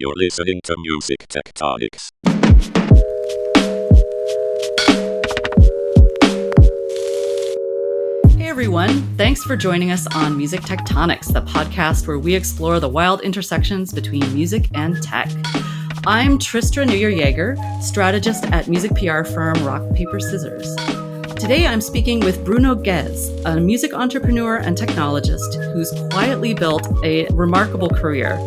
You're listening to Music Tectonics. Hey everyone, thanks for joining us on Music Tectonics, the podcast where we explore the wild intersections between music and tech. I'm Tristra Newyear Yeager, strategist at music PR firm Rock, Paper, Scissors. Today I'm speaking with Bruno Guez, a music entrepreneur and technologist who's quietly built a remarkable career.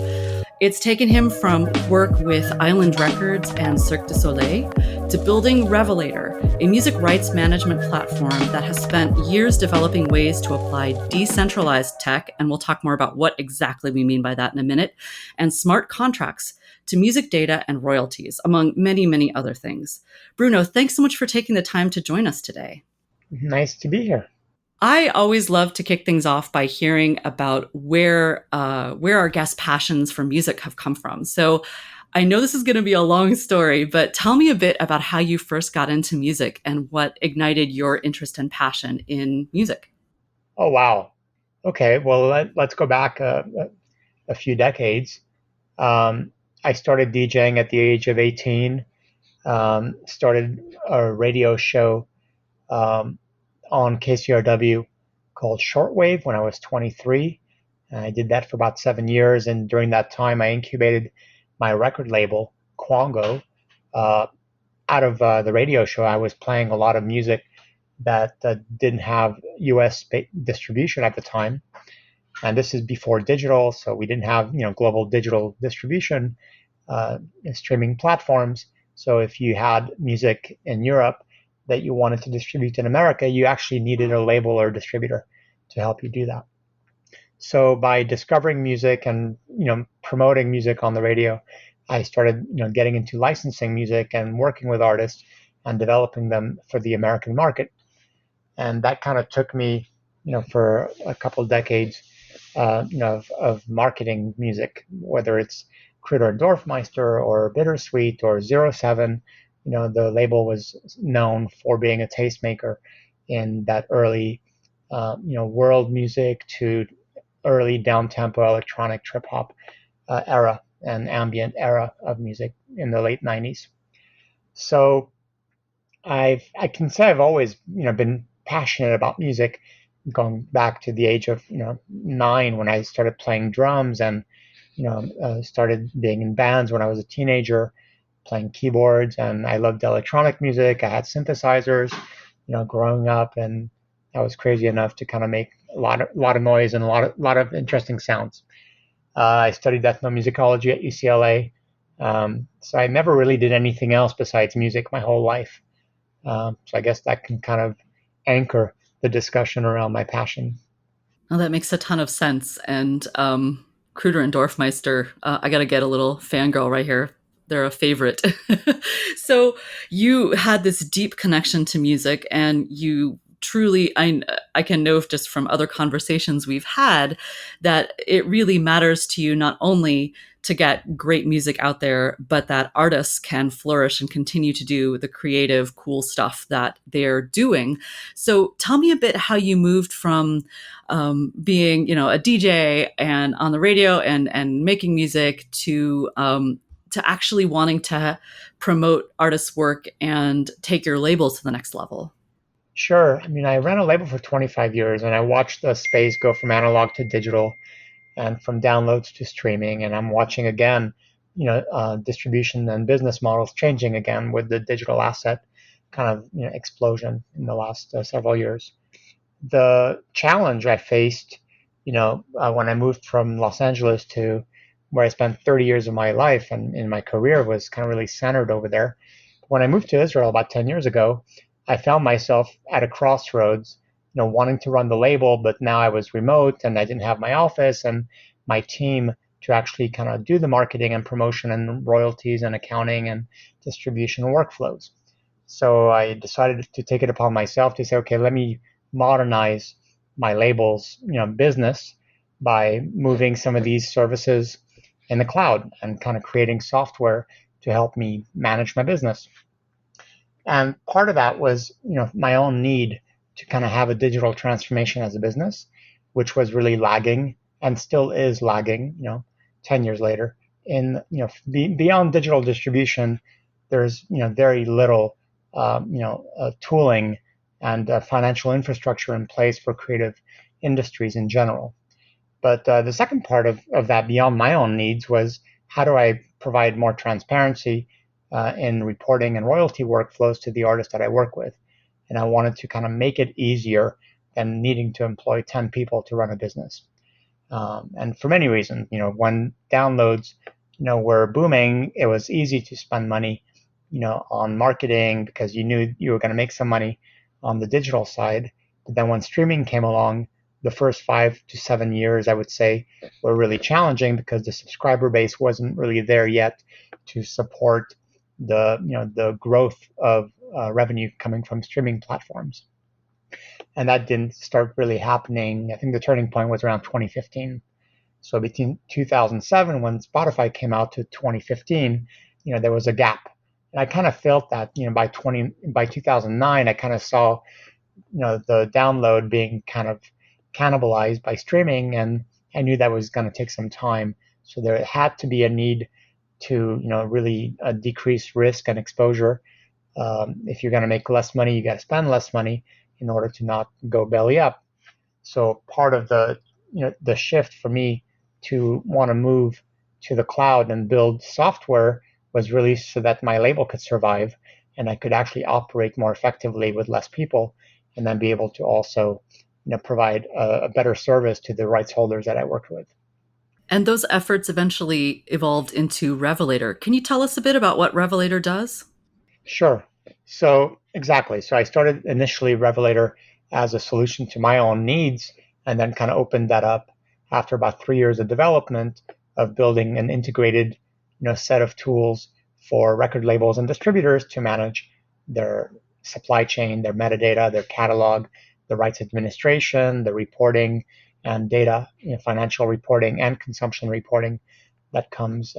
It's taken him from work with Island Records and Cirque du Soleil to building Revelator, a music rights management platform that has spent years developing ways to apply decentralized tech, and we'll talk more about what exactly we mean by that in a minute, and smart contracts to music data and royalties, among many, many other things. Bruno, thanks so much for taking the time to join us today. Nice to be here. I always love to kick things off by hearing about where our guests' passions for music have come from. So I know this is going to be a long story, but tell me a bit about how you first got into music and what ignited your interest and passion in music. Oh, wow. Okay, well, let's go back a few decades. I started DJing at the age of 18, started a radio show on KCRW called Shortwave when I was 23. I did that for about 7 years, and during that time, I incubated my record label, Quango. Out of the radio show, I was playing a lot of music that didn't have U.S. distribution at the time, and this is before digital, so we didn't have global digital distribution, streaming platforms. So if you had music in Europe that you wanted to distribute in America, you actually needed a label or distributor to help you do that. So by discovering music and promoting music on the radio, I started getting into licensing music and working with artists and developing them for the American market. And that kind of took me for a couple of decades of marketing music, whether it's Critter and Dorfmeister or Bittersweet or 07. The label was known for being a tastemaker in that early, world music to early down-tempo electronic trip-hop era and ambient era of music in the late 90s. So I can say I've always, been passionate about music, going back to the age of, 9 when I started playing drums and, started being in bands when I was a teenager, playing keyboards, and I loved electronic music. I had synthesizers, growing up, and I was crazy enough to kind of make a lot of noise and a lot of interesting sounds. I studied ethnomusicology at UCLA, so I never really did anything else besides music my whole life. So I guess that can kind of anchor the discussion around my passion. Oh, that makes a ton of sense. And Kruder and Dorfmeister, I got to get a little fangirl right here. They're a favorite. So you had this deep connection to music, and you truly, I can know just from other conversations we've had that it really matters to you not only to get great music out there, but that artists can flourish and continue to do the creative, cool stuff that they're doing. So tell me a bit how you moved from being, a DJ and on the radio and making music to actually wanting to promote artists' work and take your label to the next level. Sure. I mean, I ran a label for 25 years, and I watched the space go from analog to digital and from downloads to streaming. And I'm watching again, distribution and business models changing again with the digital asset kind of explosion in the last several years. The challenge I faced, when I moved from Los Angeles to where I spent 30 years of my life and in my career was kind of really centered over there. When I moved to Israel about 10 years ago, I found myself at a crossroads, wanting to run the label, but now I was remote and I didn't have my office and my team to actually kind of do the marketing and promotion and royalties and accounting and distribution workflows. So I decided to take it upon myself to say, okay, let me modernize my label's, business by moving some of these services in the cloud and kind of creating software to help me manage my business. And part of that was, my own need to kind of have a digital transformation as a business, which was really lagging and still is lagging, 10 years later beyond digital distribution, there's very little tooling and financial infrastructure in place for creative industries in general. But the second part of that, beyond my own needs, was how do I provide more transparency in reporting and royalty workflows to the artists that I work with? And I wanted to kind of make it easier than needing to employ 10 people to run a business. And for many reasons, when downloads, were booming, it was easy to spend money, on marketing because you knew you were going to make some money on the digital side. But then when streaming came along, the first 5 to 7 years, I would say, were really challenging because the subscriber base wasn't really there yet to support the growth of revenue coming from streaming platforms. And that didn't start really happening. I think the turning point was around 2015. So between 2007, when Spotify came out, to 2015, there was a gap. And I kind of felt that, by 2009, I kind of saw, the download being kind of cannibalized by streaming, and I knew that was going to take some time. So there had to be a need to, really decrease risk and exposure. If you're going to make less money, you got to spend less money in order to not go belly up. So part of the shift for me to want to move to the cloud and build software was really so that my label could survive and I could actually operate more effectively with less people, and then be able to also provide a better service to the rights holders that I worked with. And those efforts eventually evolved into Revelator. Can you tell us a bit about what Revelator does? Sure. So exactly. So I started initially Revelator as a solution to my own needs, and then kind of opened that up after about 3 years of development of building an integrated set of tools for record labels and distributors to manage their supply chain, their metadata, their catalog, the rights administration, the reporting and data, financial reporting and consumption reporting that comes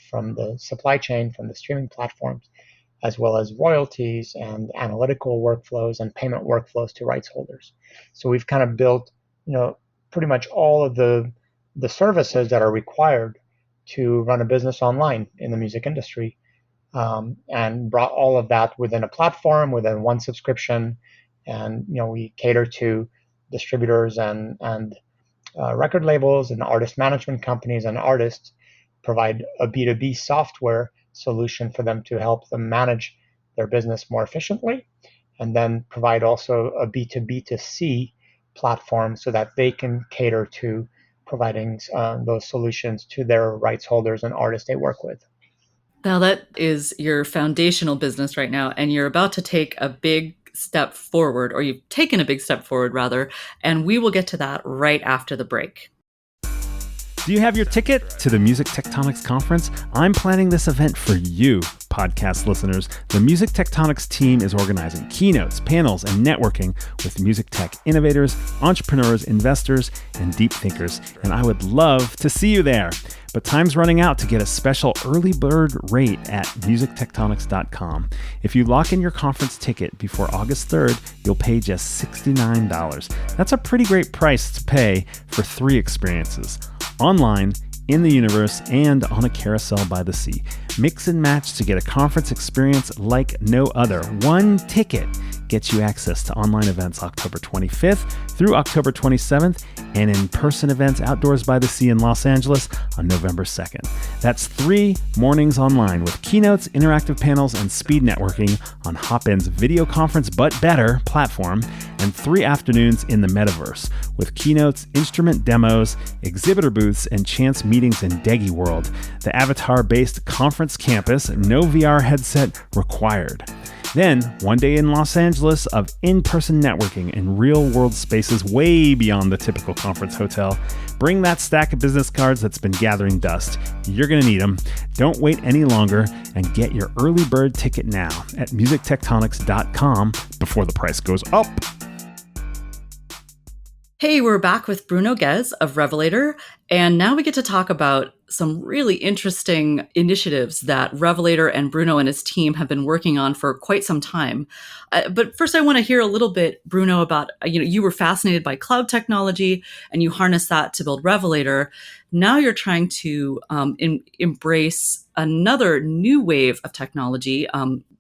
from the supply chain, from the streaming platforms, as well as royalties and analytical workflows and payment workflows to rights holders. So we've kind of built, pretty much all of the services that are required to run a business online in the music industry, and brought all of that within a platform, within one subscription. And we cater to distributors and record labels and artist management companies and artists, provide a B2B software solution for them to help them manage their business more efficiently, and then provide also a B2B2C platform so that they can cater to providing those solutions to their rights holders and artists they work with. Now that is your foundational business right now, and you're about to take a big step forward, or you've taken a big step forward rather, and we will get to that right after the break. Do you have your ticket to the Music Tectonics conference? I'm planning this event for you, podcast listeners. The Music Tectonics team is organizing keynotes, panels, and networking with music tech innovators, entrepreneurs, investors, and deep thinkers, and I would love to see you there. But time's running out to get a special early bird rate at musictectonics.com. If you lock in your conference ticket before August 3rd, you'll pay just $69. That's a pretty great price to pay for 3 experiences: online, in the universe, and on a carousel by the sea. Mix and match to get a conference experience like no other. One ticket gets you access to online events October 25th through October 27th, and in-person events outdoors by the sea in Los Angeles on November 2nd. That's 3 mornings online with keynotes, interactive panels, and speed networking on Hopin's video conference but better platform, and 3 afternoons in the metaverse with keynotes, instrument demos, exhibitor booths, and chance meetings in Degi World, the avatar-based conference campus, no VR headset required. Then, one day in Los Angeles of in-person networking in real-world spaces way beyond the typical conference hotel. Bring that stack of business cards that's been gathering dust. You're going to need them. Don't wait any longer and get your early bird ticket now at musictectonics.com before the price goes up. Hey, we're back with Bruno Guez of Revelator, And now we get to talk about some really interesting initiatives that Revelator and Bruno and his team have been working on for quite some time. But first, I want to hear a little bit, Bruno, about, you were fascinated by cloud technology and you harnessed that to build Revelator. Now you're trying to embrace another new wave of technology.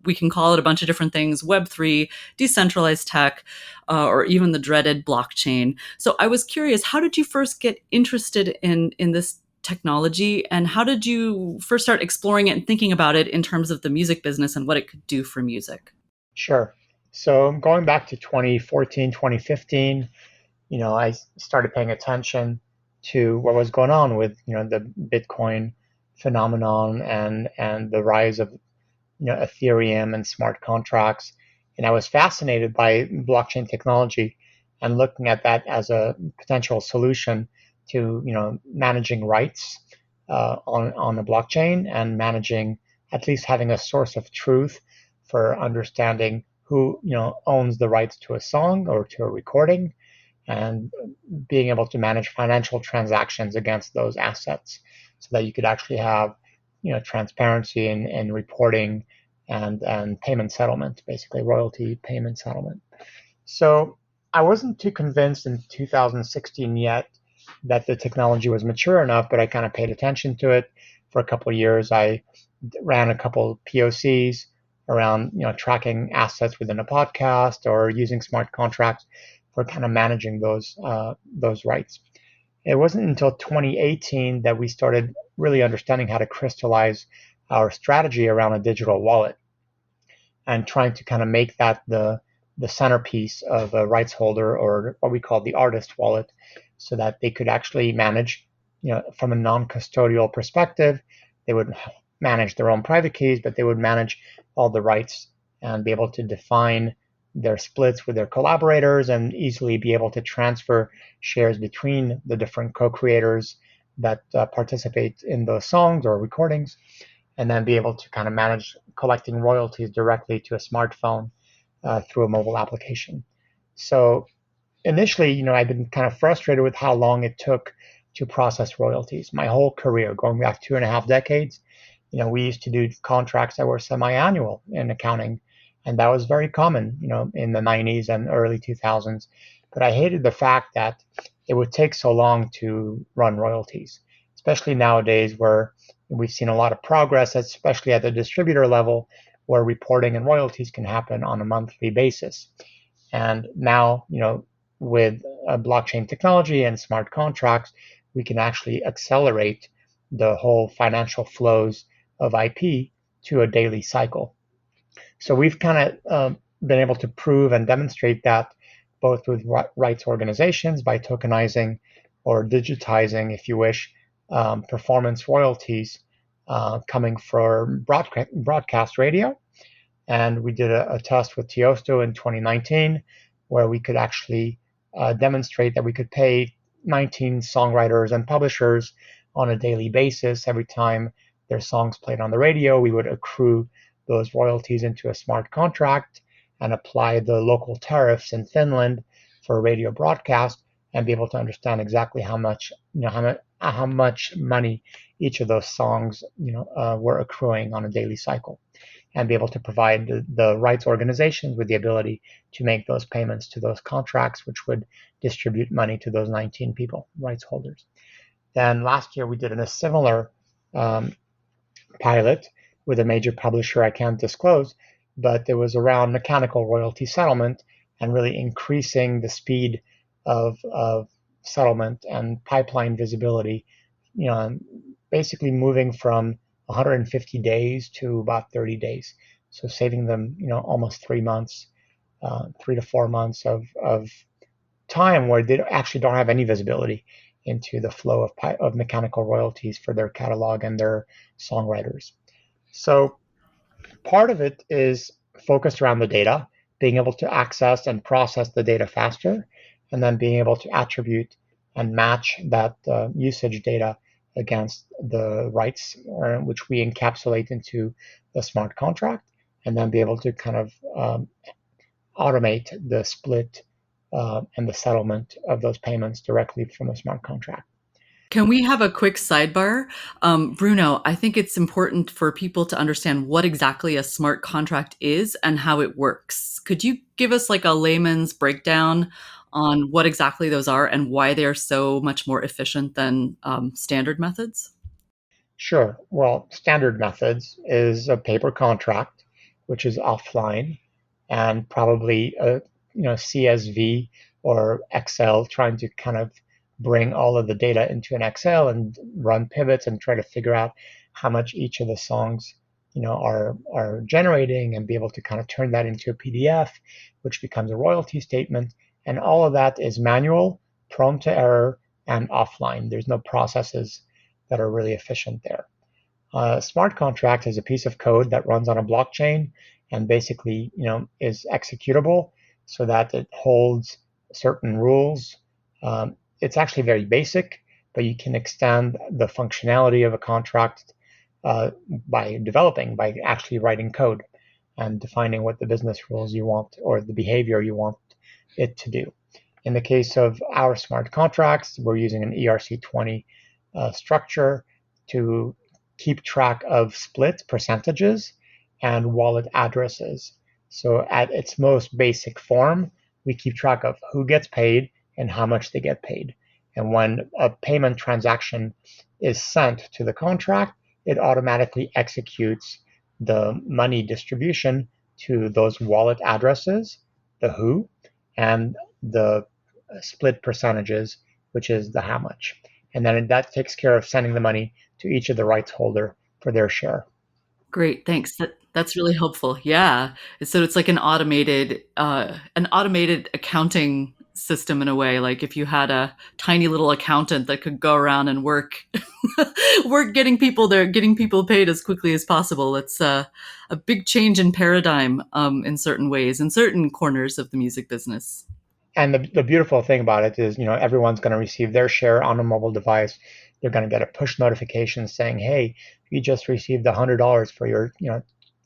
We can call it a bunch of different things: Web3, decentralized tech, or even the dreaded blockchain. So I was curious, how did you first get interested in this technology, and how did you first start exploring it and thinking about it in terms of the music business and what it could do for music? Sure. So going back to 2014, 2015, I started paying attention to what was going on with, the Bitcoin phenomenon and the rise of, Ethereum and smart contracts. And I was fascinated by blockchain technology and looking at that as a potential solution to, managing rights on the blockchain and managing, at least having a source of truth for understanding who, owns the rights to a song or to a recording, and being able to manage financial transactions against those assets so that you could actually have, transparency in reporting and payment settlement, basically royalty payment settlement. So I wasn't too convinced in 2016 yet that the technology was mature enough, but I kind of paid attention to it for a couple of years. I ran a couple of POCs around, tracking assets within a podcast or using smart contracts for kind of managing those rights. It wasn't until 2018 that we started really understanding how to crystallize our strategy around a digital wallet and trying to kind of make that the centerpiece of a rights holder, or what we call the artist wallet, so that they could actually manage, from a non-custodial perspective. They would manage their own private keys, but they would manage all the rights and be able to define their splits with their collaborators and easily be able to transfer shares between the different co-creators that participate in those songs or recordings, and then be able to kind of manage collecting royalties directly to a smartphone through a mobile application. So initially, I've been kind of frustrated with how long it took to process royalties. My whole career, going back 2.5 decades, we used to do contracts that were semi-annual in accounting, and that was very common, in the 90s and early 2000s. But I hated the fact that it would take so long to run royalties, especially nowadays where we've seen a lot of progress, especially at the distributor level, where reporting and royalties can happen on a monthly basis. And now, with blockchain technology and smart contracts, we can actually accelerate the whole financial flows of IP to a daily cycle. So we've kind of been able to prove and demonstrate that both with rights organizations by tokenizing or digitizing, if you wish, performance royalties coming from broadcast radio. And we did a test with Tiesto in 2019 where we could actually demonstrate that we could pay 19 songwriters and publishers on a daily basis. Every time their songs played on the radio, we would accrue those royalties into a smart contract and apply the local tariffs in Finland for radio broadcast and be able to understand exactly how much money each of those songs were accruing on a daily cycle, and be able to provide the rights organizations with the ability to make those payments to those contracts, which would distribute money to those 19 people, rights holders. Then last year we did a similar pilot with a major publisher I can't disclose, but it was around mechanical royalty settlement and really increasing the speed of settlement and pipeline visibility, basically moving from 150 days to about 30 days. So saving them, almost 3 months, 3 to 4 months of time where they actually don't have any visibility into the flow of mechanical royalties for their catalog and their songwriters. So part of it is focused around the data, being able to access and process the data faster, and then being able to attribute and match that usage data against the rights, which we encapsulate into the smart contract, and then be able to kind of automate the split and the settlement of those payments directly from a smart contract. Can we have a quick sidebar? Bruno, I think it's important for people to understand what exactly a smart contract is and how it works. Could you give us like a layman's breakdown on what exactly those are and why they are so much more efficient than standard methods? Sure. Well, standard methods is a paper contract, which is offline, and probably a CSV or Excel, trying to kind of bring all of the data into an Excel and run pivots and try to figure out how much each of the songs are generating, and be able to kind of turn that into a PDF, which becomes a royalty statement. And all of that is manual, prone to error, and offline. There's no processes that are really efficient there. A smart contract is a piece of code that runs on a blockchain and basically, is executable so that it holds certain rules. It's actually very basic, but you can extend the functionality of a contract by actually writing code and defining what the business rules you want or the behavior you want it to do. In the case of our smart contracts, we're using an ERC20 structure to keep track of split percentages and wallet addresses. So at its most basic form, we keep track of who gets paid and how much they get paid. And when a payment transaction is sent to the contract, it automatically executes the money distribution to those wallet addresses, the who, and the split percentages, which is the how much. And then that takes care of sending the money to each of the rights holder for their share. Great, thanks. That's really helpful. Yeah. So it's like an automated accounting system in a way. Like if you had a tiny little accountant that could go around and work getting people paid as quickly as possible. It's a big change in paradigm in certain ways, in certain corners of the music business. And the beautiful thing about it is, everyone's going to receive their share on a mobile device. They're going to get a push notification saying, hey, you just received $100 for your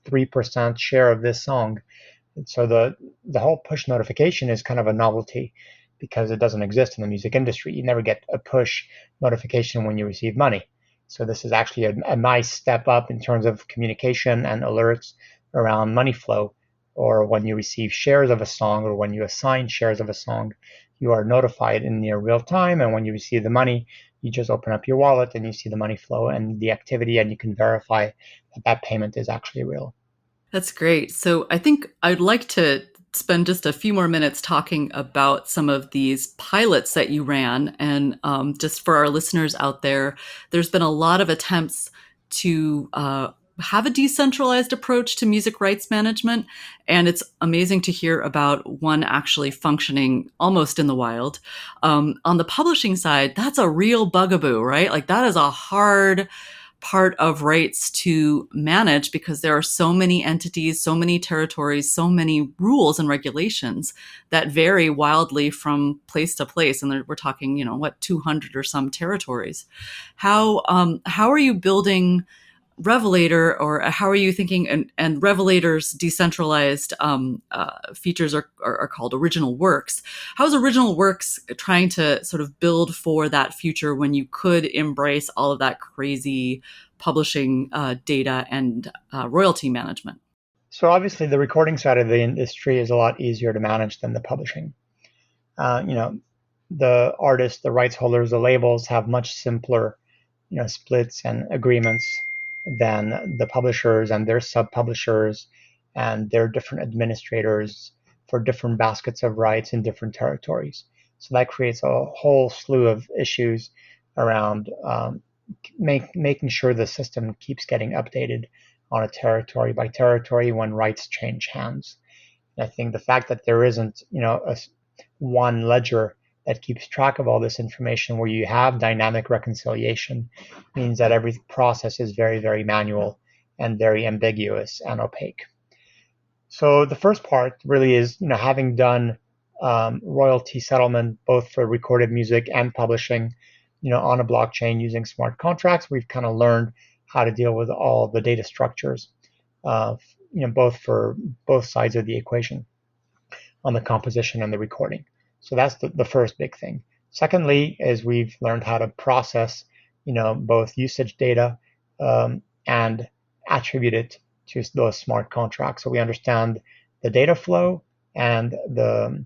3% share of this song. And so the whole push notification is kind of a novelty because it doesn't exist in the music industry. You never get a push notification when you receive money. So this is actually a nice step up in terms of communication and alerts around money flow. Or when you receive shares of a song, or when you assign shares of a song, you are notified in near real time. And when you receive the money, you just open up your wallet and you see the money flow and the activity, and you can verify that payment is actually real. That's great. So I think I'd like to spend just a few more minutes talking about some of these pilots that you ran. And just for our listeners out there, there's been a lot of attempts to have a decentralized approach to music rights management. And it's amazing to hear about one actually functioning almost in the wild. On the publishing side, that's a real bugaboo, right? Like that is a hard part of rights to manage because there are so many entities, so many territories, so many rules and regulations that vary wildly from place to place. And we're talking, 200 or some territories. How are you building Revelator, or how are you thinking? And Revelator's decentralized features are called original works. How is original works trying to sort of build for that future when you could embrace all of that crazy publishing data and royalty management? So obviously, the recording side of the industry is a lot easier to manage than the publishing. The artists, the rights holders, the labels have much simpler, splits and agreements than the publishers and their sub-publishers and their different administrators for different baskets of rights in different territories. So that creates a whole slew of issues around making sure the system keeps getting updated on a territory by territory when rights change hands. And I think the fact that there isn't, one ledger that keeps track of all this information where you have dynamic reconciliation means that every process is very, very manual and very ambiguous and opaque. So the first part really is, having done royalty settlement both for recorded music and publishing, on a blockchain using smart contracts, we've kind of learned how to deal with all the data structures, both for both sides of the equation on the composition and the recording. So that's the first big thing. Secondly, is we've learned how to process, both usage data and attribute it to those smart contracts. So we understand the data flow and the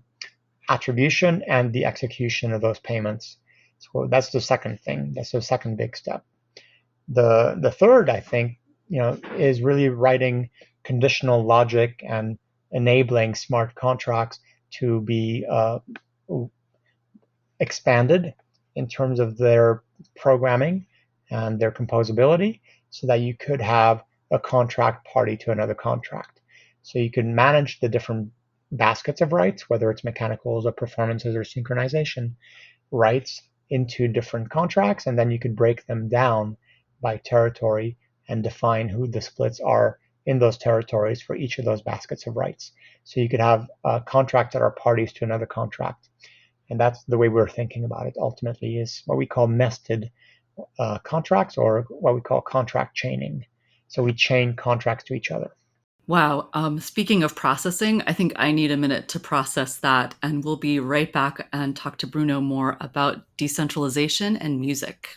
attribution and the execution of those payments. So that's the second thing. That's the second big step. The third, I think, is really writing conditional logic and enabling smart contracts to be expanded in terms of their programming and their composability, so that you could have a contract party to another contract. So you can manage the different baskets of rights, whether it's mechanicals or performances or synchronization rights, into different contracts, and then you could break them down by territory and define who the splits are in those territories for each of those baskets of rights. So you could have contracts that are parties to another contract. And that's the way we're thinking about it ultimately, is what we call nested contracts, or what we call contract chaining. So we chain contracts to each other. Wow. Speaking of processing, I think I need a minute to process that, and we'll be right back and talk to Bruno more about decentralization and music.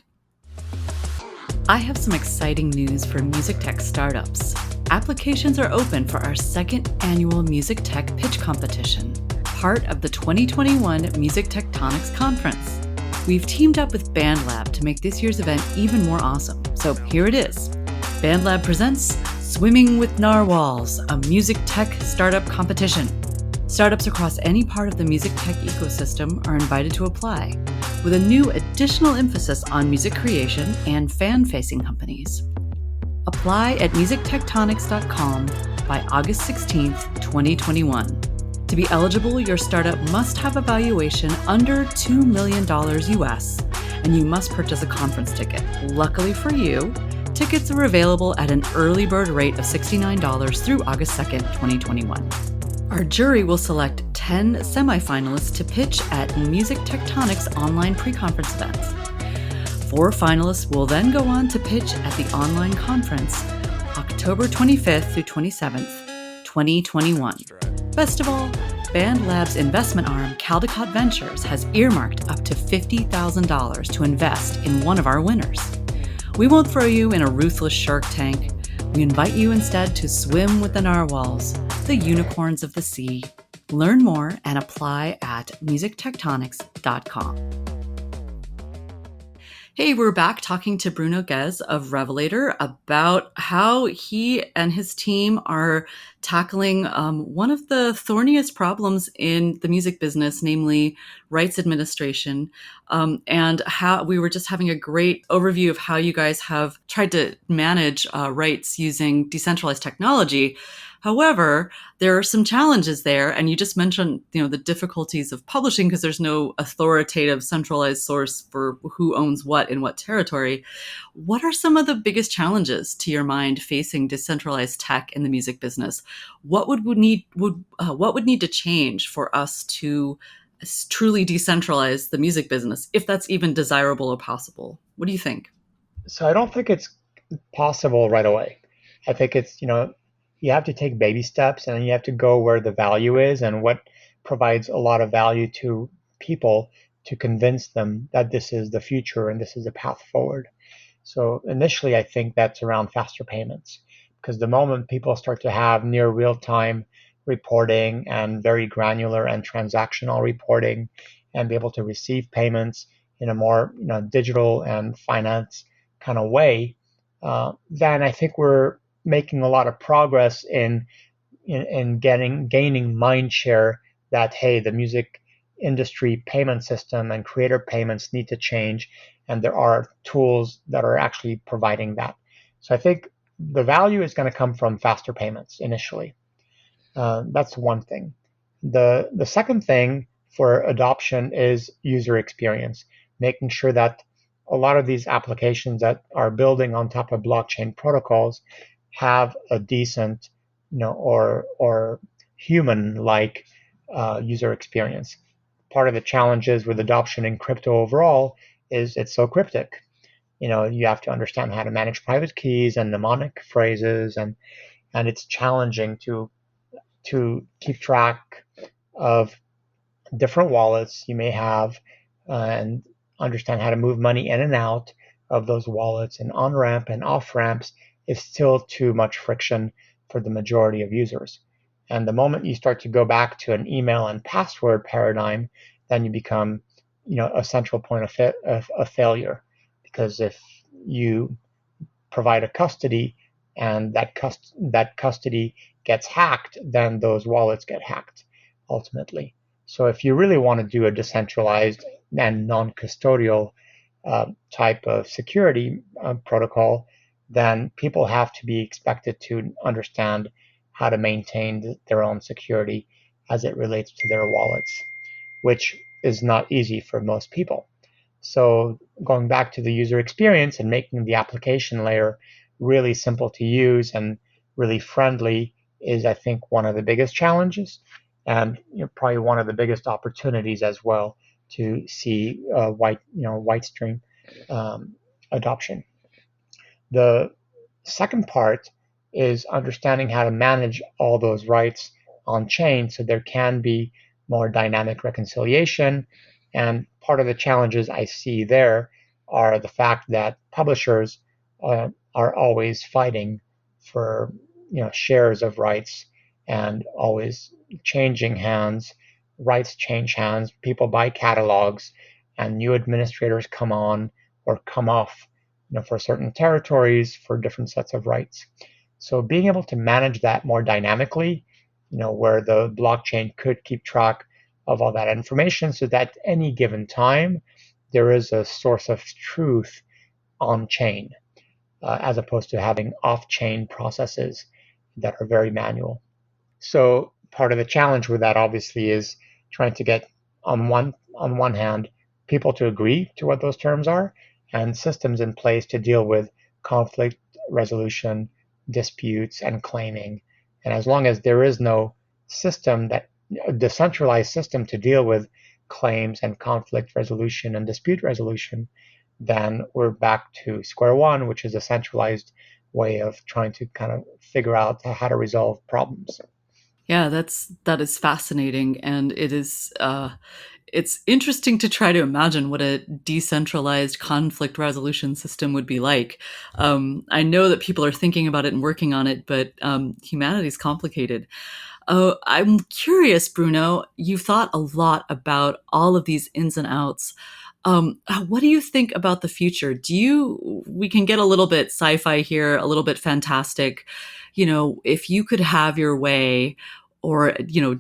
I have some exciting news for music tech startups. Applications are open for our second annual Music Tech Pitch Competition, part of the 2021 Music Tectonics Conference. We've teamed up with BandLab to make this year's event even more awesome. So here it is. BandLab presents Swimming with Narwhals, a music tech startup competition. Startups across any part of the music tech ecosystem are invited to apply, with a new additional emphasis on music creation and fan-facing companies. Apply at musictectonics.com by August 16th, 2021. To be eligible, your startup must have a valuation under $2 million US, and you must purchase a conference ticket. Luckily for you, tickets are available at an early bird rate of $69 through August 2nd, 2021. Our jury will select 10 semifinalists to pitch at Music Tectonics online pre-conference events. 4 finalists will then go on to pitch at the online conference October 25th through 27th, 2021. Best of all, BandLab's investment arm, Caldecott Ventures, has earmarked up to $50,000 to invest in one of our winners. We won't throw you in a ruthless shark tank. We invite you instead to swim with the narwhals, the unicorns of the sea. Learn more and apply at musictectonics.com. Hey, we're back talking to Bruno Guez of Revelator about how he and his team are tackling one of the thorniest problems in the music business, namely rights administration. And how we were just having a great overview of how you guys have tried to manage rights using decentralized technology. However, there are some challenges there, and you just mentioned, the difficulties of publishing because there's no authoritative centralized source for who owns what in what territory. What are some of the biggest challenges to your mind facing decentralized tech in the music business? What would need to change for us to truly decentralize the music business, if that's even desirable or possible? What do you think? So I don't think it's possible right away. I think it's, you have to take baby steps, and you have to go where the value is and what provides a lot of value to people to convince them that this is the future and this is the path forward. So initially, I think that's around faster payments, because the moment people start to have near real-time reporting and very granular and transactional reporting and be able to receive payments in a more digital and finance kind of way, then I think we're making a lot of progress in gaining mind share that, hey, the music industry payment system and creator payments need to change, and there are tools that are actually providing that. So I think the value is going to come from faster payments initially. That's one thing. The second thing for adoption is user experience, making sure that a lot of these applications that are building on top of blockchain protocols have a decent, or human-like user experience. Part of the challenges with adoption in crypto overall is it's so cryptic. You have to understand how to manage private keys and mnemonic phrases, and it's challenging to keep track of different wallets you may have, and understand how to move money in and out of those wallets and on-ramp and off-ramps is still too much friction for the majority of users. And the moment you start to go back to an email and password paradigm, then you become, a central point of failure. Because if you provide a custody and that custody gets hacked, then those wallets get hacked ultimately. So if you really want to do a decentralized and non-custodial type of security protocol, then people have to be expected to understand how to maintain their own security as it relates to their wallets, which is not easy for most people. So going back to the user experience and making the application layer really simple to use and really friendly is, I think, one of the biggest challenges, and probably one of the biggest opportunities as well to see white-stream adoption. The second part is understanding how to manage all those rights on chain so there can be more dynamic reconciliation. And part of the challenges I see there are the fact that publishers are always fighting for shares of rights and always changing hands. Rights change hands. People buy catalogs, and new administrators come on or come off, for certain territories for different sets of rights. So being able to manage that more dynamically, where the blockchain could keep track of all that information, so that at any given time there is a source of truth on chain, as opposed to having off-chain processes that are very manual. So part of the challenge with that obviously is trying to get on one hand people to agree to what those terms are and systems in place to deal with conflict resolution, disputes, and claiming. And as long as there is no system, a decentralized system to deal with claims and conflict resolution and dispute resolution, then we're back to square one, which is a centralized way of trying to kind of figure out how to resolve problems. Yeah, that is fascinating, and it is it's interesting to try to imagine what a decentralized conflict resolution system would be like. I know that people are thinking about it and working on it, but humanity is complicated. I'm curious, Bruno, you've thought a lot about all of these ins and outs. What do you think about the future? We can get a little bit sci-fi here, a little bit fantastic. If you could have your way, or,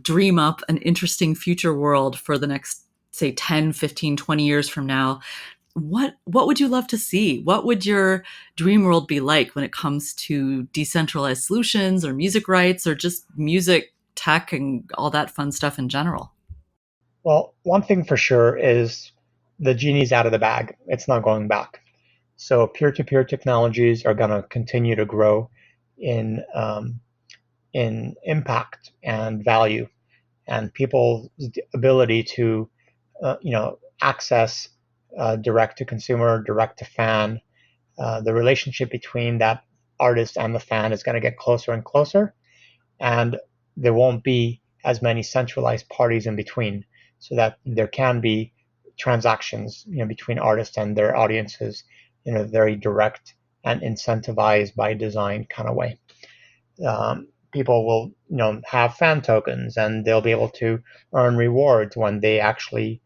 dream up an interesting future world for the next, say, 10, 15, 20 years from now, what would you love to see? What would your dream world be like when it comes to decentralized solutions or music rights or just music tech and all that fun stuff in general? Well, one thing for sure is the genie's out of the bag. It's not going back. So peer-to-peer technologies are going to continue to grow in impact and value, and people's ability to access direct to consumer, direct to fan. The relationship between that artist and the fan is going to get closer and closer, and there won't be as many centralized parties in between, so that there can be transactions between artists and their audiences in a very direct and incentivized by design kind of way. People will have fan tokens, and they'll be able to earn rewards when they actually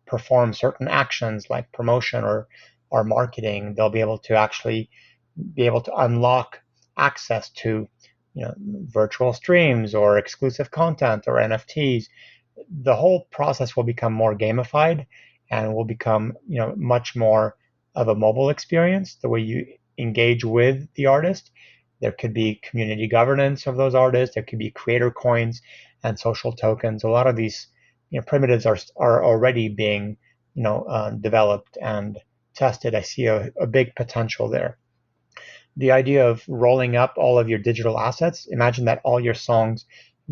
perform certain actions like promotion or marketing. They'll be able to unlock access to virtual streams or exclusive content or NFTs. The whole process will become more gamified and will become much more of a mobile experience, the way you engage with the artist. There could be community governance of those artists. There could be creator coins and social tokens. A lot of these primitives are already being developed and tested. I see a big potential there. The idea of rolling up all of your digital assets, imagine that all your songs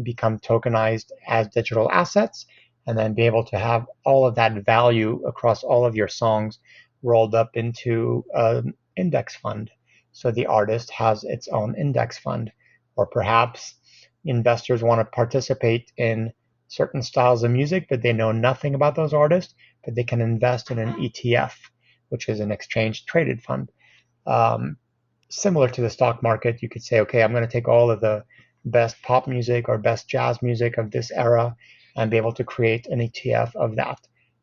become tokenized as digital assets, and then be able to have all of that value across all of your songs rolled up into an index fund. So the artist has its own index fund, or perhaps investors want to participate in certain styles of music, but they know nothing about those artists, but they can invest in an ETF, which is an exchange traded fund. Similar to the stock market, you could say, okay, I'm going to take all of the best pop music or best jazz music of this era and be able to create an ETF of that.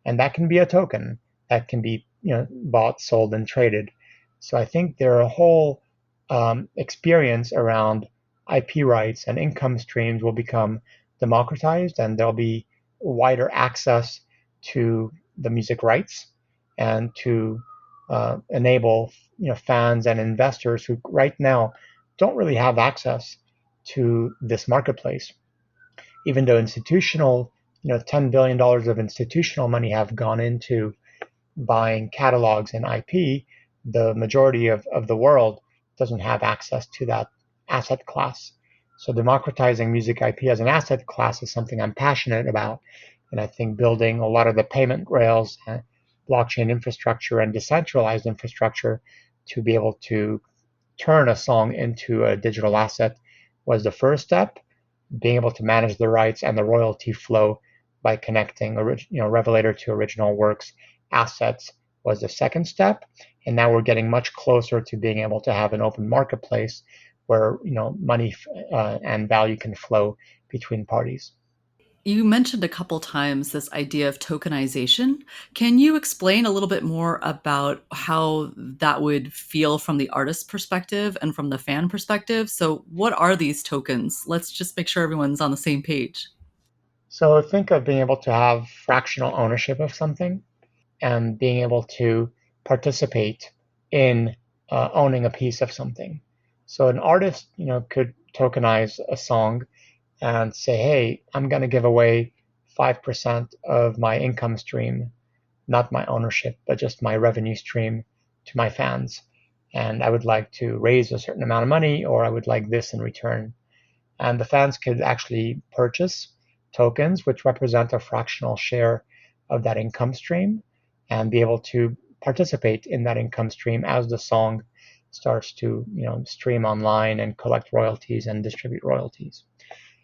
And that can be a token that can be bought, sold, and traded. So I think there are a whole experience around IP rights and income streams will become democratized, and there'll be wider access to the music rights and to enable fans and investors who right now don't really have access to this marketplace. Even though institutional, $10 billion of institutional money have gone into buying catalogs and IP, the majority of the world doesn't have access to that asset class. So democratizing music IP as an asset class is something I'm passionate about. And I think building a lot of the payment rails, blockchain infrastructure, and decentralized infrastructure to be able to turn a song into a digital asset was the first step. Being able to manage the rights and the royalty flow by connecting Revelator to original works assets was the second step. And now we're getting much closer to being able to have an open marketplace where money and value can flow between parties. You mentioned a couple times this idea of tokenization. Can you explain a little bit more about how that would feel from the artist perspective and from the fan perspective? So what are these tokens? Let's just make sure everyone's on the same page. So think of being able to have fractional ownership of something and being able to participate in owning a piece of something. So an artist, could tokenize a song and say, hey, I'm going to give away 5% of my income stream, not my ownership, but just my revenue stream to my fans. And I would like to raise a certain amount of money, or I would like this in return. And the fans could actually purchase tokens, which represent a fractional share of that income stream, and be able to participate in that income stream as the song starts to stream online and collect royalties and distribute royalties.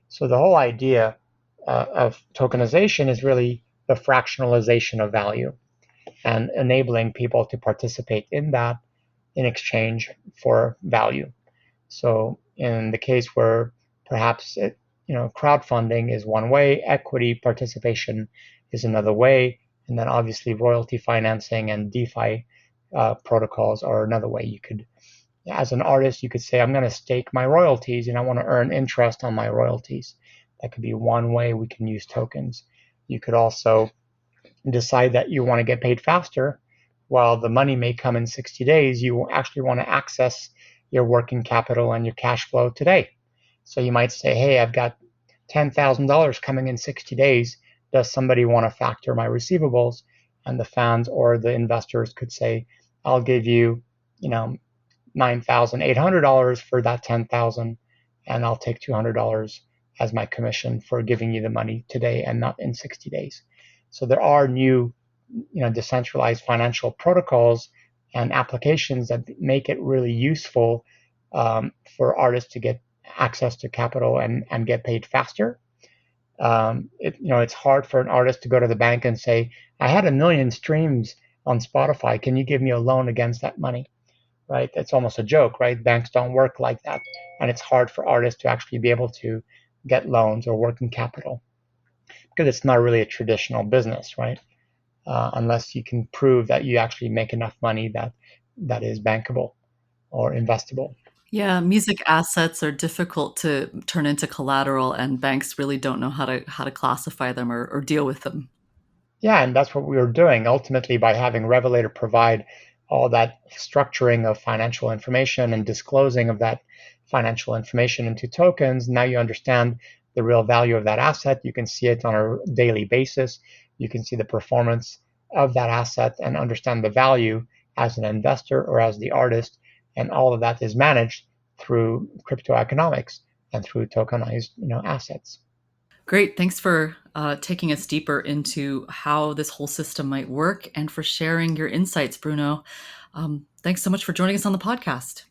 So the whole idea of tokenization is really the fractionalization of value and enabling people to participate in that in exchange for value. So in the case where perhaps crowdfunding is one way, equity participation is another way, and then obviously royalty financing and DeFi protocols are another way. You could, as an artist, you could say, I'm going to stake my royalties and I want to earn interest on my royalties. That could be one way we can use tokens. You could also decide that you want to get paid faster. While the money may come in 60 days, you actually want to access your working capital and your cash flow today. So you might say, hey, I've got $10,000 coming in 60 days. Does somebody want to factor my receivables? And the fans or the investors could say, I'll give you, $9,800 for that $10,000, and I'll take $200 as my commission for giving you the money today and not in 60 days. So there are new, decentralized financial protocols and applications that make it really useful for artists to get access to capital and get paid faster. It's hard for an artist to go to the bank and say, I had 1 million streams on Spotify. Can you give me a loan against that money? Right? It's almost a joke, right? Banks don't work like that. And it's hard for artists to actually be able to get loans or working capital because it's not really a traditional business, right? Unless you can prove that you actually make enough money that is bankable or investable. Yeah, music assets are difficult to turn into collateral, and banks really don't know how to classify them or deal with them. Yeah, and that's what we were doing ultimately by having Revelator provide all that structuring of financial information and disclosing of that financial information into tokens. Now you understand the real value of that asset. You can see it on a daily basis. You can see the performance of that asset and understand the value as an investor or as the artist. And all of that is managed through crypto economics and through tokenized assets. Great. Thanks for taking us deeper into how this whole system might work and for sharing your insights, Bruno. Thanks so much for joining us on the podcast.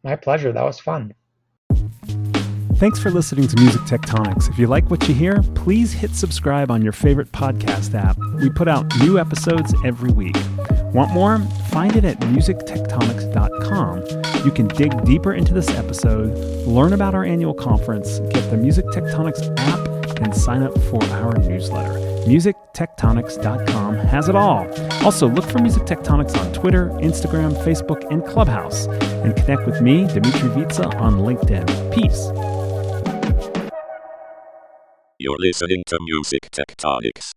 My pleasure. That was fun. Thanks for listening to Music Tectonics. If you like what you hear, please hit subscribe on your favorite podcast app. We put out new episodes every week. Want more? Find it at musictectonics.com. You can dig deeper into this episode, learn about our annual conference, get the Music Tectonics app, and sign up for our newsletter. musictectonics.com has it all. Also, look for Music Tectonics on Twitter, Instagram, Facebook, and Clubhouse. And connect with me, Dimitri Vitsa, on LinkedIn. Peace. You're listening to Music Tectonics.